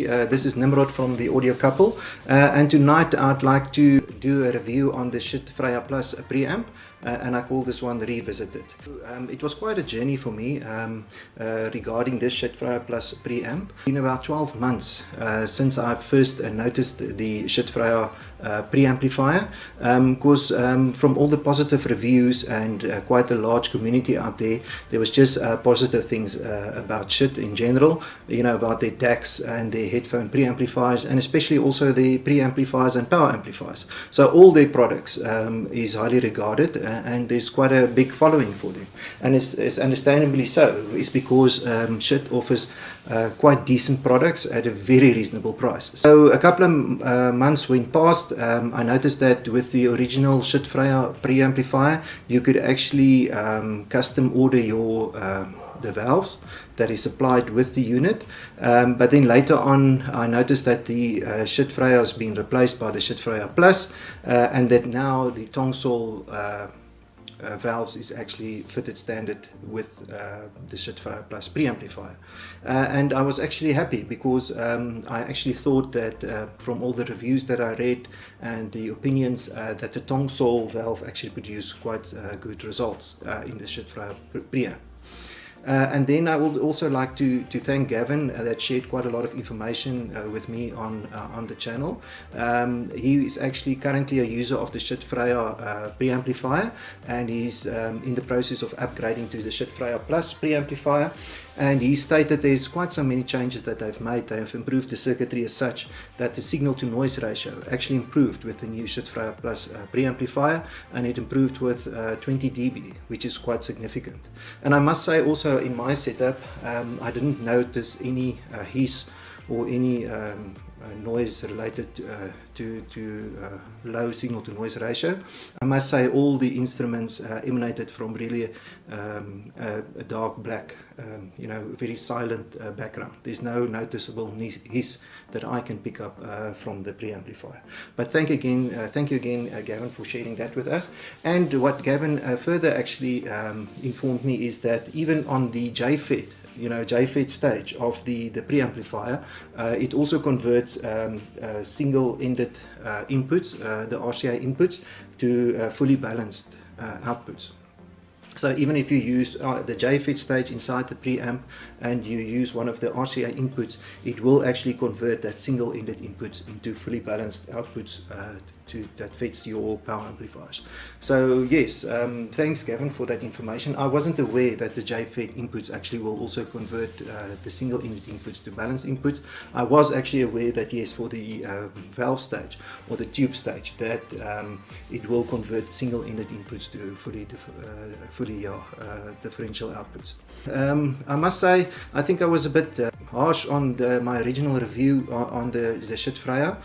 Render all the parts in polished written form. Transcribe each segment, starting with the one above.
this is Nimrod from the Audio Couple, and tonight I'd like to do a review on the Schiit Freya Plus preamp, and I call this one Revisited. It was quite a journey for me regarding this Schiit Freya Plus preamp. It's been about 12 months since I first noticed the Schiit Freya preamplifier, because from all the positive reviews and quite a large community out there, there was just positive things about Schiit in general, you know, about their DACs and their headphone preamplifiers, and especially also the preamplifiers and power amplifiers. So all their products is highly regarded, and there's quite a big following for them, and it's understandably so. It's because Schiit offers quite decent products at a very reasonable price. So a couple of months went past. I noticed that with the original Schiit Freya preamplifier, you could actually custom order your the valves that is supplied with the unit, but then later on I noticed that the Schiit Freya has been replaced by the Schiit Freya Plus, and that now the Tongsol valves is actually fitted standard with the Schiit Freya Plus preamplifier, and I was actually happy because I actually thought that from all the reviews that I read and the opinions that the Tongsol valve actually produced quite good results in the Schiit Freya preamp. And then I would also like to thank Gavin that shared quite a lot of information with me on the channel. He is actually currently a user of the Schiit Freya preamplifier, and he's in the process of upgrading to the Schiit Freya Plus preamplifier. And he stated there's quite so many changes that they've made. They have improved the circuitry as such that the signal to noise ratio actually improved with the new Schiit Freya Plus preamplifier, and it improved with 20 dB, which is quite significant. And I must say also in my setup, I didn't notice any hiss or any noise related to low signal to noise ratio. I must say all the instruments emanated from really a dark black, you know, very silent background. There's no noticeable hiss that I can pick up from the preamplifier. But thank you again, Gavin, for sharing that with us. And what Gavin further actually informed me is that even on the JFET, you know, JFET stage of the preamplifier, it also converts single-ended inputs, the RCA inputs, to fully balanced outputs. So even if you use the JFET stage inside the preamp and you use one of the RCA inputs, it will actually convert that single-ended inputs into fully balanced outputs that fits your power amplifiers. So yes, thanks Gavin for that information. I wasn't aware that the JFET inputs actually will also convert the single-ended inputs to balanced inputs. I was actually aware that yes, for the valve stage or the tube stage, that it will convert single-ended inputs to fully differential outputs. I must say, I think I was a bit harsh on my original review on the Schiit Freya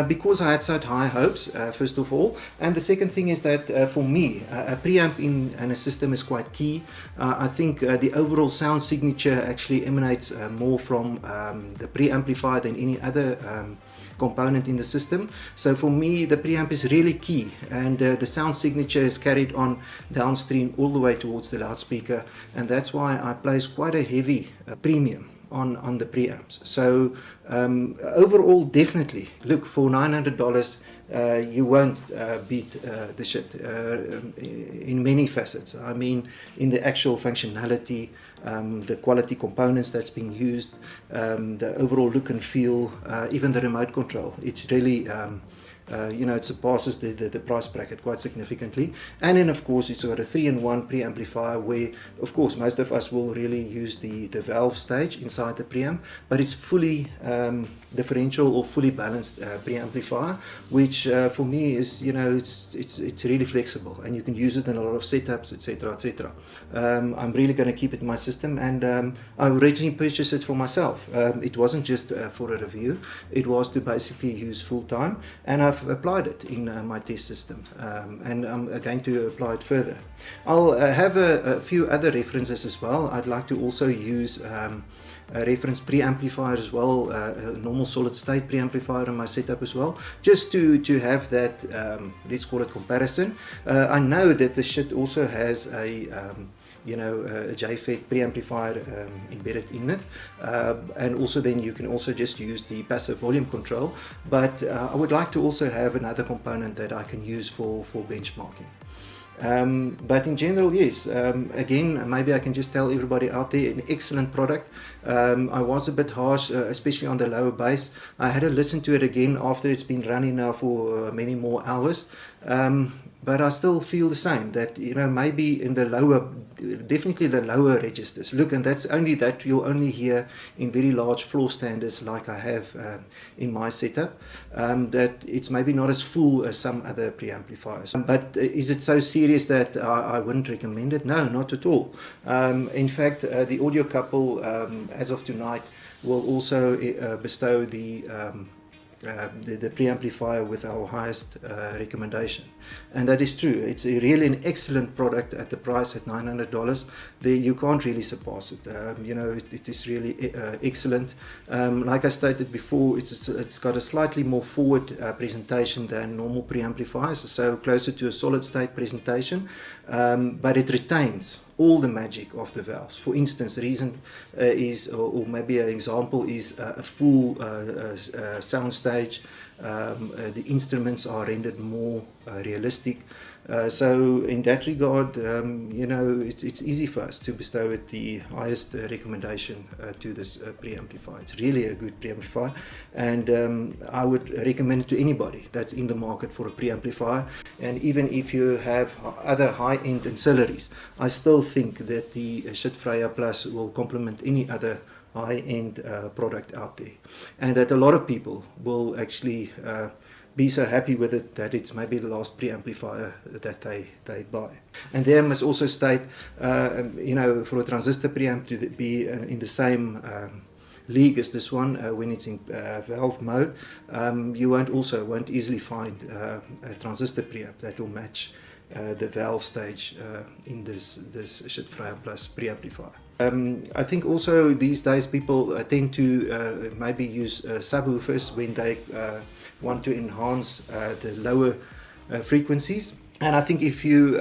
because I had such high hopes, first of all. And the second thing is that for me, a preamp in a system is quite key. I think the overall sound signature actually emanates more from the preamplifier than any other component in the system. So for me, the preamp is really key, and the sound signature is carried on downstream all the way towards the loudspeaker, and that's why I place quite a heavy premium on the preamps. So overall, definitely look, for $900 you won't beat the Schiit in many facets. I mean, in the actual functionality, the quality components that's being used, the overall look and feel, even the remote control. It's really you know, it surpasses the price bracket quite significantly. And then of course it's got a 3-in-1 preamplifier where of course most of us will really use the valve stage inside the preamp, but it's fully differential or fully balanced preamplifier, which for me is, you know, it's really flexible and you can use it in a lot of setups, etc, etc. I'm really going to keep it in my system, and I originally purchased it for myself. It wasn't just for a review, it was to basically use full time, and I've applied it in my test system, and I'm going to apply it further. I'll have a few other references as well. I'd like to also use a reference preamplifier as well, a normal solid state preamplifier in my setup as well, just to have that let's call it comparison. I know that the Schiit also has a a JFET preamplifier embedded in it, and also then you can also just use the passive volume control, but I would like to also have another component that I can use for benchmarking. But in general, yes, again, maybe I can just tell everybody out there, an excellent product. I was a bit harsh, especially on the lower bass. I had to listen to it again after it's been running now for many more hours. But I still feel the same, that, maybe in the lower, definitely the lower registers. Look, and that's only that you'll only hear in very large floor standards like I have in my setup, that it's maybe not as full as some other preamplifiers. But is it so serious that I wouldn't recommend it? No, not at all. In fact, the audio couple, as of tonight, will also bestow the preamplifier with our highest recommendation, and that is true. It's really an excellent product at the price at $900. You can't really surpass it. It is really excellent. Like I stated before, it's got a slightly more forward presentation than normal preamplifiers, so closer to a solid state presentation, but it retains all the magic of the valves. For instance, the reason is, or maybe an example is a full sound stage. The instruments are rendered more realistic. So in that regard, it's easy for us to bestow it the highest recommendation to this preamplifier. It's really a good preamplifier, and I would recommend it to anybody that's in the market for a preamplifier. And even if you have other high-end ancillaries, I still think that the Schiit Freya Plus will complement any other high-end product out there, and that a lot of people will actually be so happy with it that it's maybe the last preamplifier that they buy. And there I must also state, for a transistor preamp to be in the same league as this one, when it's in valve mode, you won't easily find a transistor preamp that will match the valve stage in this Schiit Freya Plus preamplifier. I think also these days people tend to maybe use subwoofers when they want to enhance the lower frequencies. And I think if you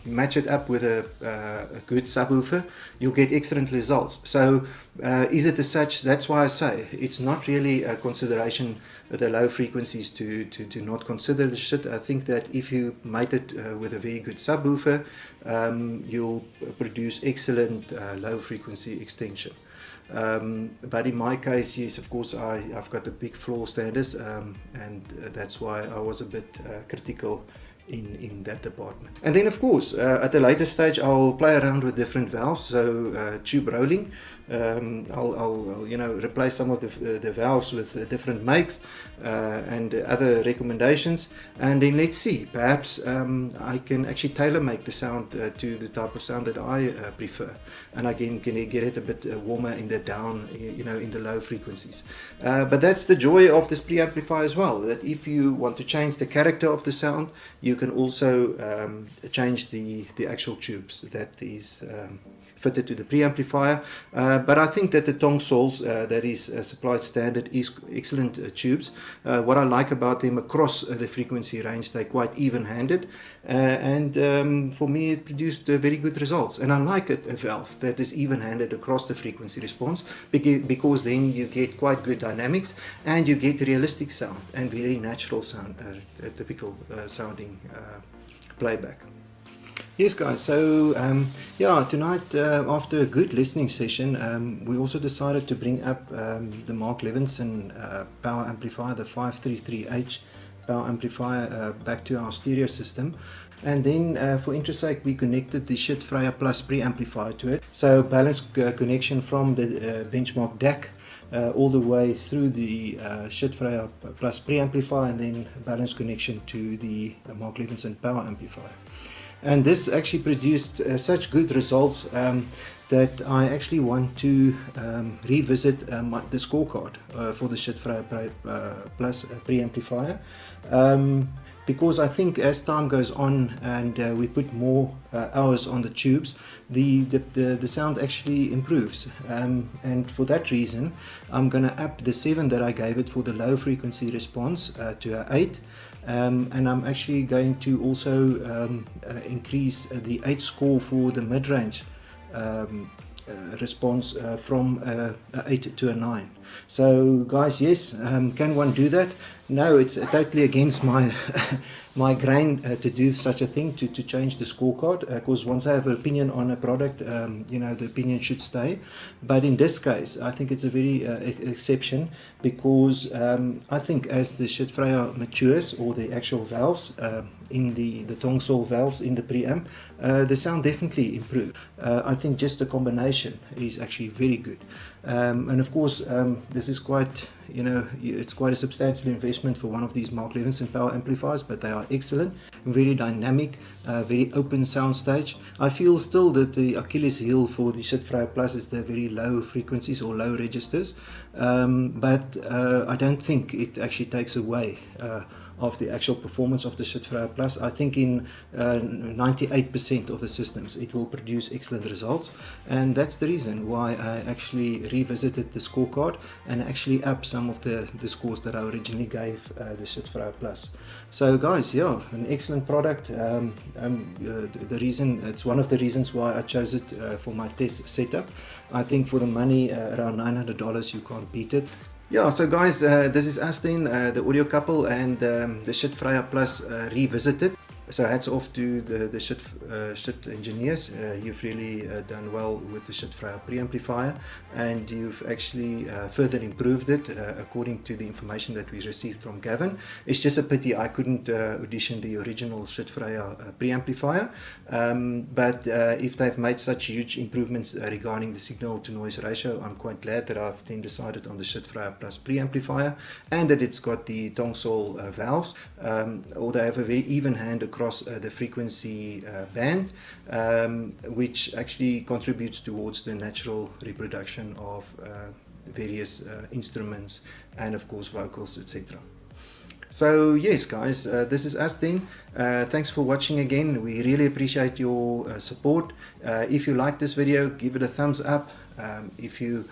match it up with a good subwoofer, you'll get excellent results. So is it as such? That's why I say it's not really a consideration, the low frequencies, to not consider the Schiit. I think that if you mate it with a very good subwoofer, you'll produce excellent low frequency extension. But in my case, yes, of course, I've got the big floor standards, and that's why I was a bit critical in that department. And then, of course, at a later stage, I'll play around with different valves. So tube rolling, I'll replace some of the valves with different makes and other recommendations, and then let's see, perhaps I can actually tailor make the sound to the type of sound that I prefer, and again can get it a bit warmer in the down, in the low frequencies. But that's the joy of this preamplifier as well, that if you want to change the character of the sound, you can also change the actual tubes that is fitted to the preamplifier. But I think that the tong saws that is supplied standard is excellent tubes. What I like about them across the frequency range, they're quite even-handed, and for me it produced very good results. And I like a valve that is even-handed across the frequency response, because then you get quite good dynamics and you get realistic sound and very natural sound, typical sounding playback. Yes, guys, so tonight, after a good listening session, we also decided to bring up the Mark Levinson power amplifier, the 533H power amplifier, back to our stereo system. And then, for interest sake, we connected the Schiit Freya Plus preamplifier to it. So balanced connection from the benchmark DAC all the way through the Schiit Freya Plus preamplifier, and then balanced connection to the Mark Levinson power amplifier. And this actually produced such good results that I actually want to revisit the scorecard for the Schiit Freya Plus preamplifier, because I think as time goes on and we put more hours on the tubes, the sound actually improves, and for that reason I'm going to up the 7 that I gave it for the low frequency response to an 8. And I'm actually going to also increase the 8 score for the mid-range response from a 8 to a 9. So guys, yes, can one do that? No, it's totally against my my grain to do such a thing, to change the scorecard, because once I have an opinion on a product, you know, the opinion should stay. But in this case, I think it's a very exception, because I think as the Schiit Freya matures, or the actual valves in the Tongsol valves in the preamp, the sound definitely improved. I think just the combination is actually very good. And of course, this is quite, you know, it's quite a substantial investment for one of these Mark Levinson power amplifiers, but they are excellent, very dynamic, very open soundstage. I feel still that the Achilles heel for the Schiit Freya Plus is the very low frequencies or low registers, but I don't think it actually takes away of the actual performance of the Schiit Freya Plus. I think in 98% of the systems it will produce excellent results, and that's the reason why I actually revisited the scorecard and actually upped some of the scores that I originally gave the Schiit Freya Plus. So guys, yeah, an excellent product. The reason, it's one of the reasons why I chose it for my test setup. I think for the money, around $900, you can't beat it. Yeah, so guys, this is us then, the audio couple and the Schiit Freya Plus revisited. So hats off to the Schiit engineers. You've really done well with the Schiit Freya preamplifier, and you've actually further improved it according to the information that we received from Gavin. It's just a pity I couldn't audition the original Schiit Freya preamplifier, but if they've made such huge improvements regarding the signal to noise ratio, I'm quite glad that I've then decided on the Schiit Freya Plus preamplifier, and that it's got the Tongsol valves, or they have a very even hand across the frequency band, which actually contributes towards the natural reproduction of various instruments and of course vocals, etc. So yes guys, this is us then. Thanks for watching again. We really appreciate your support. If you like this video, give it a thumbs up. If you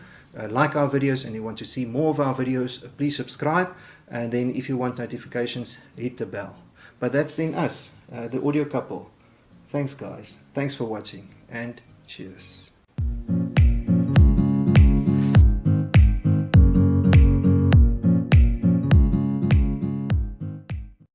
like our videos and you want to see more of our videos, please subscribe, and then if you want notifications, hit the bell. But that's then us, the audio couple. Thanks guys, thanks for watching, and cheers.